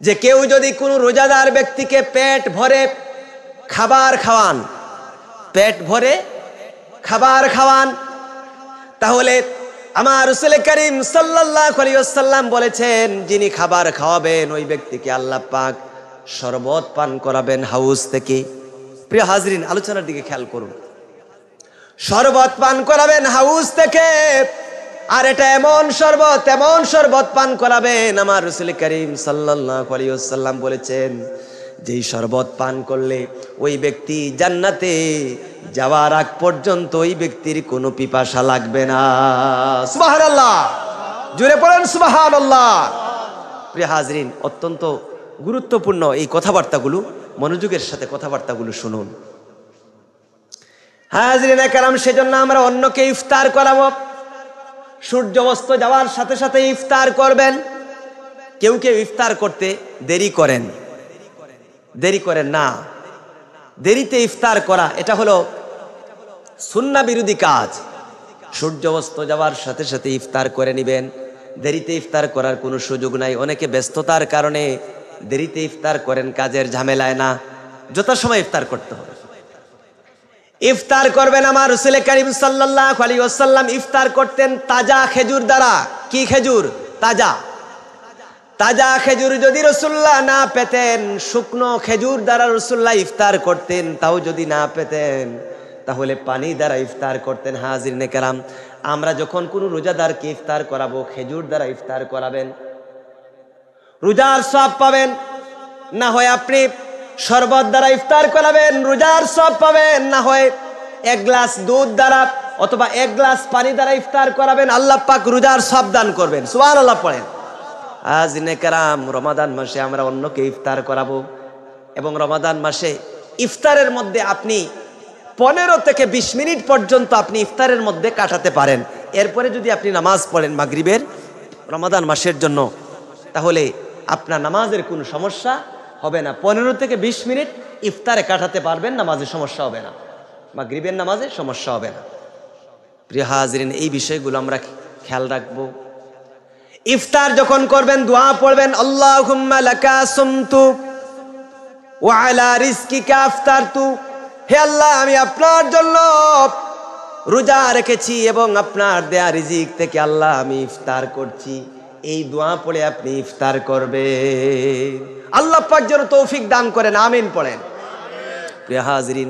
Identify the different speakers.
Speaker 1: যে কেউ যদি কোনো রোজাদার ব্যক্তিকে পেট ভরে খাবার খাওয়ান, পেট ভরে খাবার খাওয়ান, তাহলে আমার রাসূল করিম সাল্লাল্লাহু আলাইহি ওয়াসাল্লাম বলেছেন, যিনি খাবার খাওয়াবেন ওই ব্যক্তিকে আল্লাহ পাক শরবত পান করাবেন হাউস থেকে। প্রিয় হাজরিন, আলোচনার দিকে খেয়াল করুন। শরবত পান করাবেন হাউস থেকে, আর এটা এমন শরবত পান করাবেন, আমার রাসূল করিম সাল্লাল্লাহু আলাইহি ওয়াসাল্লাম বলেছেন, যেই শরবত পান করলে ওই ব্যক্তি জান্নাতে যাওয়ার আগ পর্যন্ত ওই ব্যক্তির কোনো পিপাসা লাগবে না। সুবহানাল্লাহ, জোরে পড়েন সুবহানাল্লাহ। প্রিয় হাজরিন, অত্যন্ত গুরুত্বপূর্ণ এই কথাবার্তাগুলো, মনোযোগের সাথে কথাবার্তাগুলো শুনুন। হাজরিনে কেরাম, সেজন্য আমরা অন্যকে ইফতার করাবো। সূর্য অস্ত যাওয়ার সাথে সাথে ইফতার করবেন। কেউ কেউ ইফতার করতে দেরি করেন না। দেরিতে ইফতার করা এটা হলো সুন্নাহ বিরোধী কাজ। সূর্য অস্ত যাওয়ার সাথে সাথে ইফতার করে নেবেন। দেরিতে ইফতার করার কোনো সুযোগ নাই। অনেকে ব্যস্ততার কারণে দেরিতে ইফতার করেন, কাজের ঝামেলায় না। যথাসময় ইফতার করতে হবে। ইফতার করবেন, আমার রাসূল করিম সাল্লাল্লাহু আলাইহি ওয়াসাল্লাম ইফতার করতেন তাজা খেজুর দ্বারা। কি খেজুর? তাজা খেজুর যদি রাসূলুল্লাহ না পেতেন, শুকনো খেজুর দ্বারা রাসূলুল্লাহ ইফতার করতেন। তাও যদি না পেতেন, তাহলে পানি দ্বারা ইফতার করতেন। হাজিরিনে কেরাম, আমরা যখন কোনো রোজাদারকে ইফতার করাবো, খেজুর দ্বারা ইফতার করাবেন, রোজার সওয়াব পাবেন। না হয় আপনি শরবত দ্বারা ইফতার করাবেন, রোজার সওয়াব পাবেন। না হয় এক গ্লাস দুধ দ্বারা অথবা এক গ্লাস পানি দ্বারা ইফতার করাবেন, আল্লাহ পাক রোজার সওয়াব দান করবেন। সুবহানাল্লাহ পড়েন। হাজিরিনে কেরাম, রমাদান মাসে আমরা অন্যকে ইফতার করাবো, এবং রমাদান মাসে ইফতারের মধ্যে আপনি 15 থেকে 20 মিনিট পর্যন্ত আপনি ইফতারের মধ্যে কাটাতে পারেন। এরপরে যদি আপনি নামাজ পড়েন মাগরিবের, রমাদান মাসের জন্য, তাহলে আপনার নামাজের কোনো সমস্যা হবে না। 15 থেকে 20 মিনিট ইফতারে কাটাতে পারবেন, নামাজে সমস্যা হবে না, মাগরিবের নামাজে সমস্যা হবে না। প্রিয় হাজিরিন, এই বিষয়গুলো আমরা খেয়াল রাখবো। ইফতার যখন করবেন দোয়া পড়বেন, আল্লাহুম্মা লাকা সুমতু ওয়া আলা রিজকিকা আফতারতু। হে আল্লাহ, আমি আপনার জন্য রোজা রেখেছি এবং আপনার দেয়া রিজিক থেকে আল্লাহ আমি ইফতার করছি। এই দোয়া পড়ে আপনি ইফতার করবেন। আল্লাহ পাক যেন তৌফিক দান করেন, আমিন পড়েন। প্রিয় হাজিরিন,